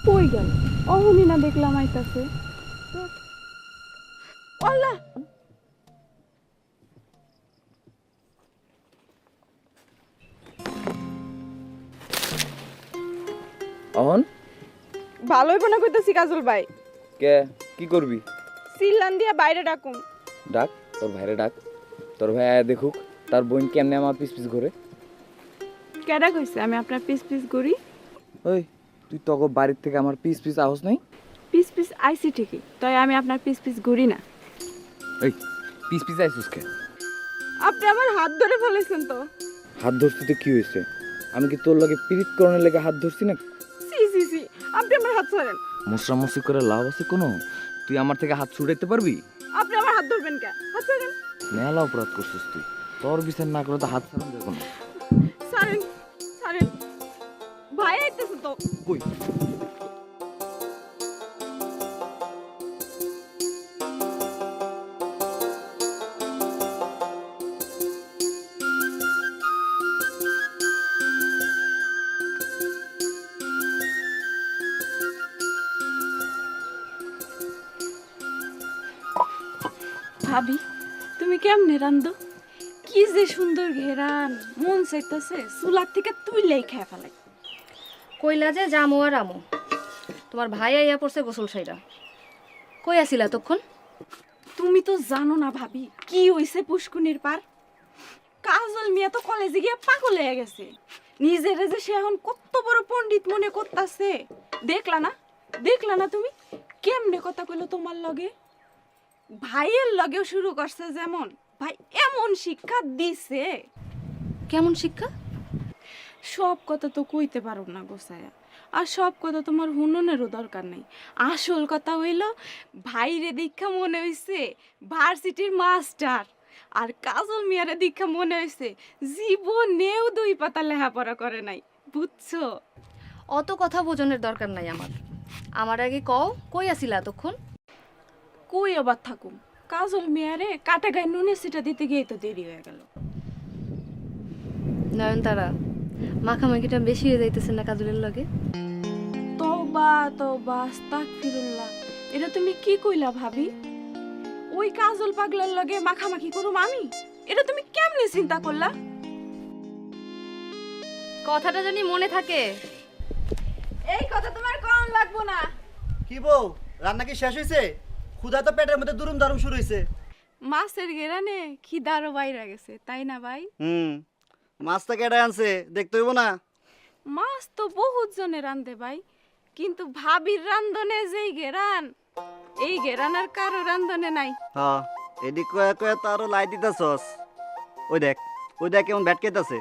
কই গেল? অহনি না দেখলাম আইতাছে। আল্লাহ, অহন ভালো হইব না কইতাছি কাজল ভাই। কে কি করবি? সিল্লান দিয়া বাইরে ডাকুম। ডাক তোর ভাইরে ডাক। তোর ভাই আয়া দেখুক তার বোন কেমনে আমার পিস পিস ঘুরে। কেডা কইছে আমি আপনার পিস পিস করি? ওই তুই তখন বাড়ির থেকে আমার পিস পিস আহস নাই? পিস পিস আইছি ঠিকই, তাই আমি আপনার পিস পিস ঘুরি না। এই পিস পিস আইসুস কে? আপনি আমার হাত ধরে ফেলেছেন তো। হাত ধরছি তো কি হয়েছে? আমি কি তোর লগে পিরিত করণের লেগে হাত ধরছি না? সি সি সি, আপনি আমার হাত ছাড়েন। মুসরামুসি করে লাভ আছে কোনো? তুই আমার থেকে হাত ছুটাইতে পারবি? আপনি আমার হাত ধরবেন কে? হাত ছাড়েন। মেলা অপরাধ করছিস তুই। তোর বিচার না করে তো হাত ছাড়ান যাবে না। ছাড়েন, ছাড়েন। ভাই আইতেছে তো। কই? ভাবি, তুমি কেমনে রান্ধো? কি যে সুন্দর ঘেরান, মন চাইতেছে চুলার থেকে তুইলেই খেয়ে ফেলাই। কইলা যে জামু আর আমু, তোমার ভাই আইয়া পড়ছে গোসল সাইরা। কই আসিলা তখন? তুমি তো জানো না ভাবি কি হইছে পুষ্কুনির পার। কাজল মিয়া তো কলেজে গিয়ে পাগল হয়ে গেছে। নিজের যে সে এখন কত বড় পণ্ডিত মনে করতাছে। দেখলা না, দেখলা না তুমি কেমনে কথা কইলো তোমার লগে? ভাইয়ের লগেও শুরু করছে যেমন, ভাই এমন শিক্ষা দিছে। কেমন শিক্ষা? সব কথা তো কইতে পারো না গোসায়া, আর সব কথা তোমার হুননেরও দরকার নেই। আসল কথা হইল ভাইরে দীক্ষা মনে হইছে ভার্সিটির মাস্টার, আর কাজল মিয়ারে দীক্ষা মনে হইছে জীবনেও 2 পাতা লেখাপড়া করে নাই, বুঝছো? অত কথা বোঝনের দরকার নাই আমার। আমার আগে কও কই আসিলা তখন? কই আবার থাকুম, কাজল মিয়ারে কাটা গায়ে নুনের সিটা দিতে গিয়ে তো দেরি হয়ে গেল। নয়নতারা, মাখামাখিটা বেশি হয়ে যাইতেছে না কাজলের লগে? তওবা তওবা আস্তাগফিরুল্লাহ, এটা তুমি কি কইলা ভাবি? ওই কাজল পাগলার লগে মাখামাখি করুম আমি? এটা তুমি কেমনে চিন্তা করলা? কথাটা জানি মনে থাকে। এই কথা তোমার কোন লাগবো না। কি বউ, রান্না কি শেষ হয়েছে? ক্ষুধা তো পেটের মধ্যে দুরুম দারুম শুরু হয়েছে। মাছের গেরানে খিদারও বাইরে গেছে, তাই না ভাই? মাছটা কেটে আনছে দেখতে হইব না? মাছ তো বহুত জনে রান্ধে ভাই, কিন্তু ভাবির রান্ধনে যেই গেরান, এই গেরান আর কারো রান্ধনে নাই। হ্যাঁ, এদিক কয়ে কয়ে তো আরো লাই দিতেছস। ওই দেখ কেমন ভ্যাট খেতেছে।